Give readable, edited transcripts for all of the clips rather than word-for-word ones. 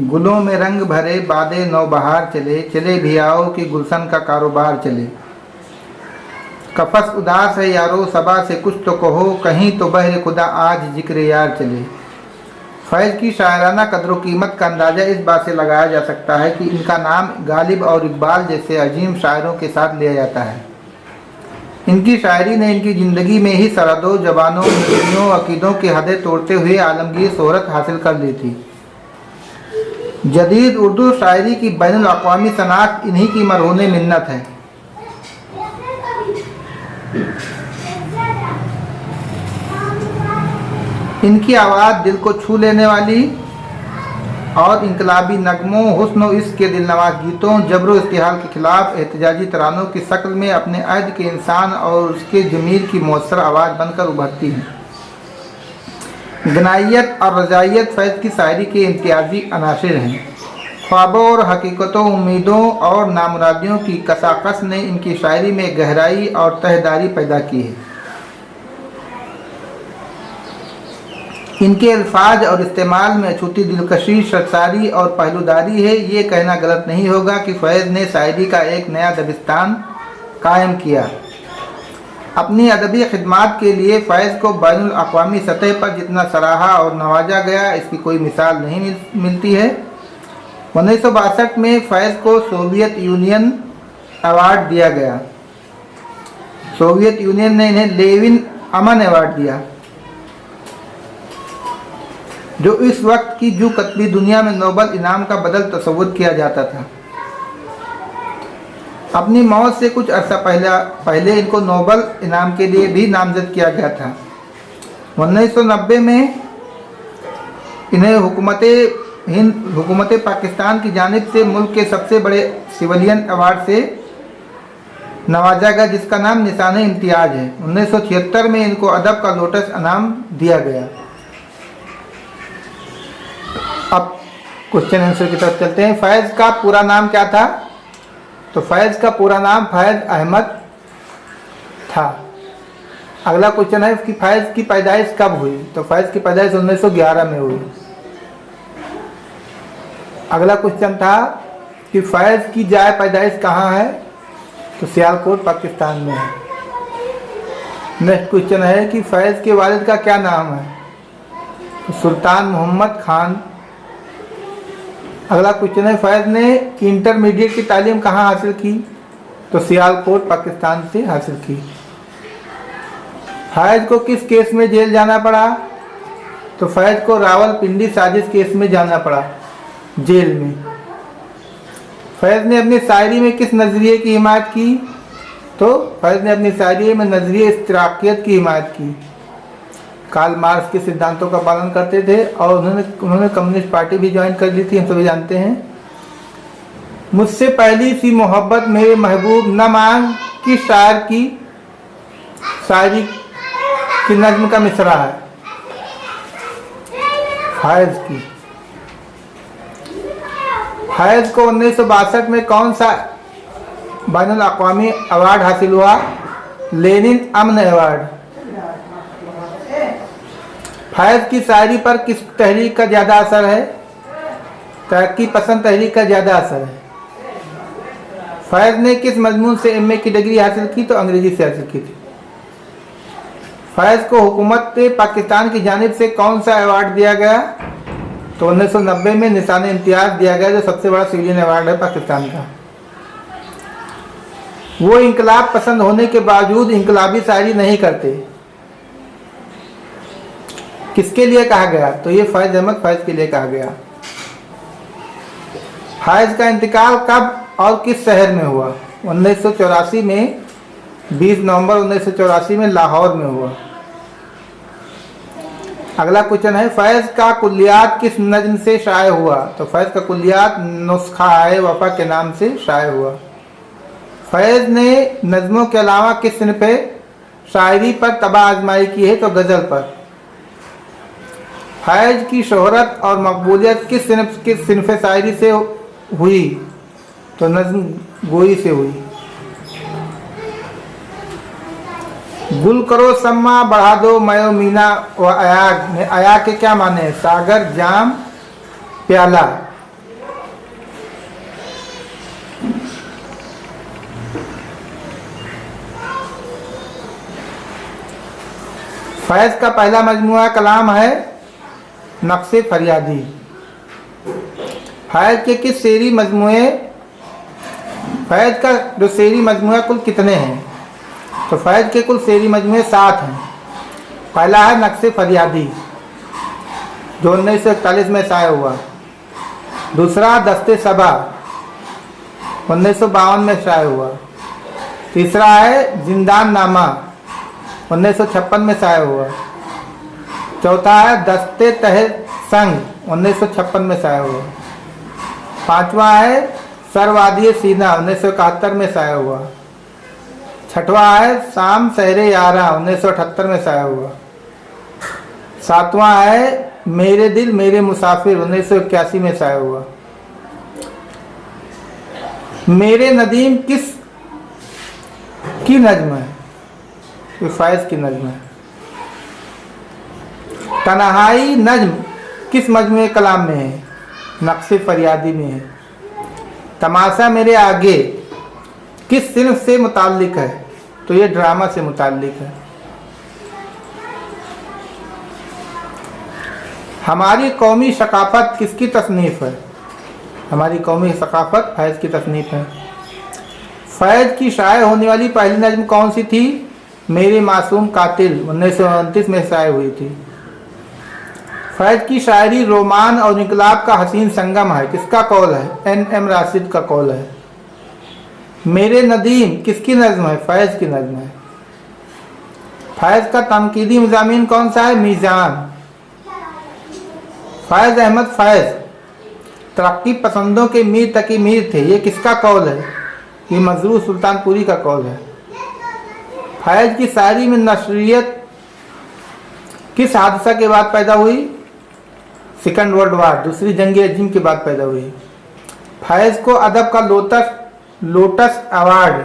गुलों में रंग भरे बादे नौबहार चले, चले भी आओ कि गुलशन का कारोबार चले। कफस उदास है यारो सबा से कुछ तो कहो, कहीं तो बहरे खुदा आज जिक्र यार चले। फैज़ की शायराना कदर कीमत का अंदाज़ा इस बात से लगाया जा सकता है कि इनका नाम गालिब और इकबाल जैसे अजीम शायरों के साथ लिया जाता है। इनकी शायरी ने इनकी ज़िंदगी में ही सरहदों, ज़बानों, नज़रियों, अक़ीदों की हदें तोड़ते हुए आलमगीर शोहरत हासिल कर ली थी। जदीद उर्दू शायरी की बैनुल अक़वामी सनात इन्हीं की मरहून मिन्नत है। इनकी आवाज़ दिल को छू लेने वाली और इनकलाबी नगमों, हुस्न इश्क के दिलनवाज गीतों, जबर इस्तिहाल के खिलाफ एहतजाजी तरानों की शक्ल में अपने अहद के इंसान और उसके ज़मीर की मौसर आवाज़ बनकर उभरती हैं। गनाइयत और रजाइयत फैज़ की शायरी के इम्तियाजी अनासिर हैं। ख्वाबों और हकीकतों, उम्मीदों और नामुरादियों की कसाकस ने इनकी शायरी में गहराई और तहदारी पैदा की है। इनके अल्फाज और इस्तेमाल में अछूती दिलकशी, शर्सारी और पहलूदारी है। ये कहना गलत नहीं होगा कि फैज़ ने शायरी का एक नया दबिस्तान कायम किया। अपनी अदबी खिदमात के लिए फ़ैज़ को बैनुल अक़वामी सतह पर जितना सराहा और नवाजा गया, इसकी कोई मिसाल नहीं मिलती है। 1962 में फ़ैज़ को सोवियत यूनियन अवार्ड दिया गया। सोवियत यूनियन ने इन्हें लेविन अमन अवार्ड दिया, जो इस वक्त की जो कतबी दुनिया में नोबल इनाम का बदल तस्वुर किया जाता था। अपनी मौत से कुछ अर्सा पहले इनको नोबल इनाम के लिए भी नामजद किया गया था। 1990 में इन्हें हुकूमत पाकिस्तान की जानिब से मुल्क के सबसे बड़े सिविलियन अवार्ड से नवाजा गया, जिसका नाम निशान इम्तियाज है। 1976 में इनको अदब का लोटस इनाम दिया गया। अब क्वेश्चन आंसर की तरफ चलते हैं। फैज़ का पूरा नाम क्या था? तो फैज़ का पूरा नाम फैज़ अहमद था। अगला क्वेश्चन है कि फैज़ की पैदाइश कब हुई? तो फैज़ की पैदाइश 1911 में हुई। अगला क्वेश्चन था कि फैज़ की जाए पैदाइश कहाँ है? तो सियालकोट पाकिस्तान में है। नेक्स्ट क्वेश्चन है कि फैज़ के वालिद का क्या नाम है? तो सुल्तान मोहम्मद खान। अगला क्वेश्चन है फैज़ ने इंटरमीडिएट की तालीम कहाँ हासिल की? तो सियालकोट पाकिस्तान से हासिल की। फैज़ को किस केस में जेल जाना पड़ा? तो फैज़ को रावलपिंडी साजिश केस में जाना पड़ा जेल में। फैज़ ने अपनी शायरी में किस नज़रिए की हिमायत की? तो फैज़ ने अपनी शायरी में नज़रिए इश्तिराकियत की हिमायत की। कार्ल मार्क्स के सिद्धांतों का पालन करते थे और उन्होंने कम्युनिस्ट पार्टी भी ज्वाइन कर ली थी, हम सभी जानते हैं। मुझसे पहली सी मोहब्बत मेरे महबूब न मांग की शायर की शायरी की नज्म का मिसरा है फैज़ की। फैज़ को 1962 में कौन सा बैनुल अक़वामी अवार्ड हासिल हुआ? लेनिन अमन अवार्ड। फैज़ की शायरी पर किस तहरीक का ज़्यादा असर है? तरक्की पसंद तहरीक का ज़्यादा असर है। फैज़ ने किस मजमून से एमए की डिग्री हासिल की? तो अंग्रेजी से हासिल की थी। फैज़ को हुकूमत पाकिस्तान की जानिब से कौन सा अवार्ड दिया गया? तो 1990 में निशान इम्तियाज दिया गया, जो सबसे बड़ा सिविलियन अवार्ड है पाकिस्तान का। वो इनकलाब पसंद होने के बावजूद इनकलाबी शायरी नहीं करते। किसके लिए कहा गया? तो ये फैज़ अहमद फैज़ के लिए कहा गया। फैज़ का इंतकाल कब और किस शहर में हुआ? 1984 में, 20 नवंबर 1984 में लाहौर में हुआ। अगला क्वेश्चन है फैज़ का कुल्लियात किस नज्म से शाये हुआ? तो फैज़ का कुल्लियात नुस्ख़ा-ए वफ़ा के नाम से शाये हुआ। फैज़ ने नज़मों के अलावा किस सिन्फ़ शायरी पर तबाह आजमाई की है? तो गज़ल पर। फैज़ की शोहरत और मकबूलियत किस सिन्फ़ शायरी से हुई? तो नज़्म गोई से हुई। गुल करो सम्मा बढ़ा दो मयो मीना व अयाग में अयाग के क्या माने हैं? सागर, जाम प्याला। फैज़ का पहला मजमुआ कलाम है नक्शे फरियादी। फैज़ के किस शेरी मजमुए, फैज़ का जो शेरी मजमुआ कुल कितने हैं? तो फैज़ के कुल शेरी मजमुए 7 हैं। पहला है नक्शे फरियादी जो 1941 में शाये हुआ। दूसरा दस्ते सबा 1952 में शाये हुआ। तीसरा है जिंदान नामा 1956 में शाये हुआ। चौथा है दस्ते तहे संग 1956 में शाये हुआ। पांचवा है सरवादी सीना 1971 में शाये हुआ। छठवा है शाम सहरे यारा 1978 में शाये हुआ। सातवां है मेरे दिल मेरे मुसाफिर 1981 में शाये हुआ। मेरे नदीम किस की नज्म है? ये फैज़ की नज्म है। तन्हाई नज्म किस मजमुए कलाम में है? नक्शे फरियादी में है। तमाशा मेरे आगे किस सिन्फ से मुताल्लिक है? तो ये ड्रामा से मुताल्लिक है। हमारी कौमी सकाफत किसकी तसनीफ़ है? हमारी कौमी सकाफत फैज़ की तसनीफ़ है। फैज़ की शाये होने वाली पहली नज्म कौन सी थी? मेरे मासूम कातिल 1929 में शाये हुई थी। फैज़ की शायरी रोमान और इनकलाब का हसीन संगम है। किसका कौल है? NM राशिद का कौल है। मेरे नदीम किसकी नज्म है? फैज़ की नज्म है। फैज़ का तनकीदी मज़ामीन कौन सा है? मीज़ान। फैज़ अहमद फैज़ तरक्की पसंदों के मीर तकी मीर थे, ये किसका कौल है? ये मजरूह सुल्तानपुरी का कौल है। फैज़ की शायरी में नशरियत किस हादसा के बाद पैदा हुई? सेकंड वर्ल्ड वार, दूसरी जंग अजीम के बाद पैदा हुई। फैज़ को अदब का लोटस अवार्ड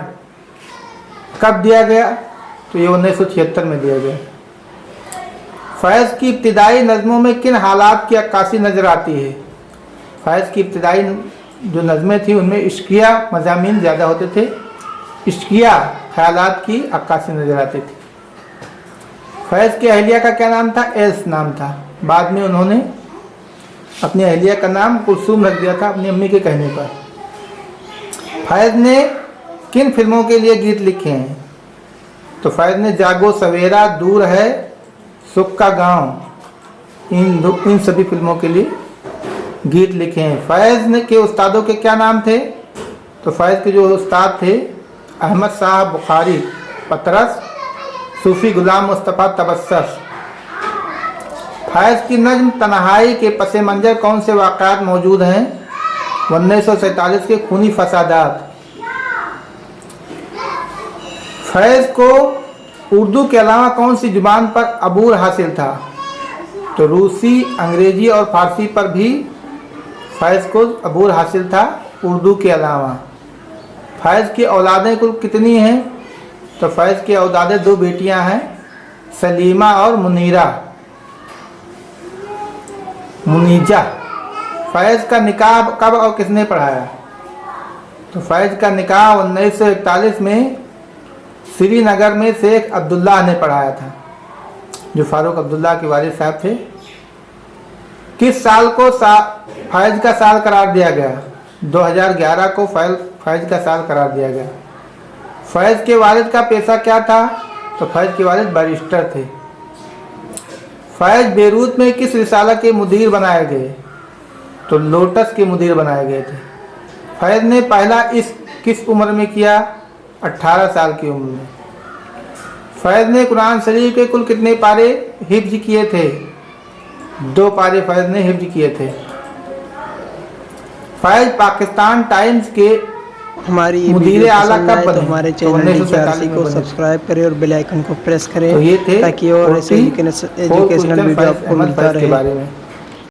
कब दिया गया? तो ये 1976 में दिया गया। फैज़ की इब्तिदाई नज़मों में किन हालात की अक्कासी नज़र आती है? फैज़ की इब्तिदाई जो नज़में थी उनमें इश्किया मज़ामीन ज़्यादा होते थे। इश्किया ख़यालात की अक्कासी नज़र आती थी। फैज़ की अहलिया का क्या नाम था? एल्स नाम था। बाद में उन्होंने अपनी अहलिया का नाम कुलसूम रख दिया था अपनी अम्मी के कहने पर। फैज़ ने किन फिल्मों के लिए गीत लिखे हैं? तो फैज़ ने जागो सवेरा, दूर है, सुख का गाँव, इन सभी फिल्मों के लिए गीत लिखे हैं। फैज़ ने के उस्तादों के क्या नाम थे? तो फैज़ के जो उस्ताद थे अहमद साहब बुखारी पतरस, सूफ़ी गुलाम मुस्तफ़ा तबस्सस। फैज़ की नज्म तन्हाई के पस मंज़र कौन से वाक़यात मौजूद हैं? 1947 के खूनी फसादात। फैज़ को उर्दू के अलावा कौन सी ज़ुबान पर अबूर हासिल था? तो रूसी, अंग्रेज़ी और फ़ारसी पर भी फैज़ को अबूर हासिल था उर्दू के अलावा। फैज़ की औलादें कुल कितनी हैं? तो फैज़ की औलादें 2 बेटियां हैं, सलीमा और मुनीजा। फैज़ का निकाह कब और किसने पढ़ाया? तो फैज़ का निकाह 1941 में श्रीनगर में शेख अब्दुल्ला ने पढ़ाया था, जो फारूक अब्दुल्ला के वालिद साहब थे। किस साल को फैज़ का साल करार दिया गया? 2011 को फैज़ का साल करार दिया गया। फैज़ के वालिद का पेशा क्या था? तो फैज़ के वालिद बैरिस्टर थे। फैज़ बेरूत में किस रिसाला के मुदीर बनाए गए? तो लोटस के मुदीर बनाए गए थे। फैज़ ने पहला इश्क किस उम्र में किया? 18 साल की उम्र में। फैज़ ने कुरान शरीफ के कुल कितने पारे हिफ्ज किए थे? 2 पारे फैज़ ने हिफ्ज किए थे। फैज़ पाकिस्तान टाइम्स के हमारी मुदीर आला कब बने? हमारे चैनल को सब्सक्राइब करें और बेल आइकन को प्रेस करें तो ये थे ताकि और ऐसे एजुकेशनल वीडियो आपको मिलता रहे। बारे में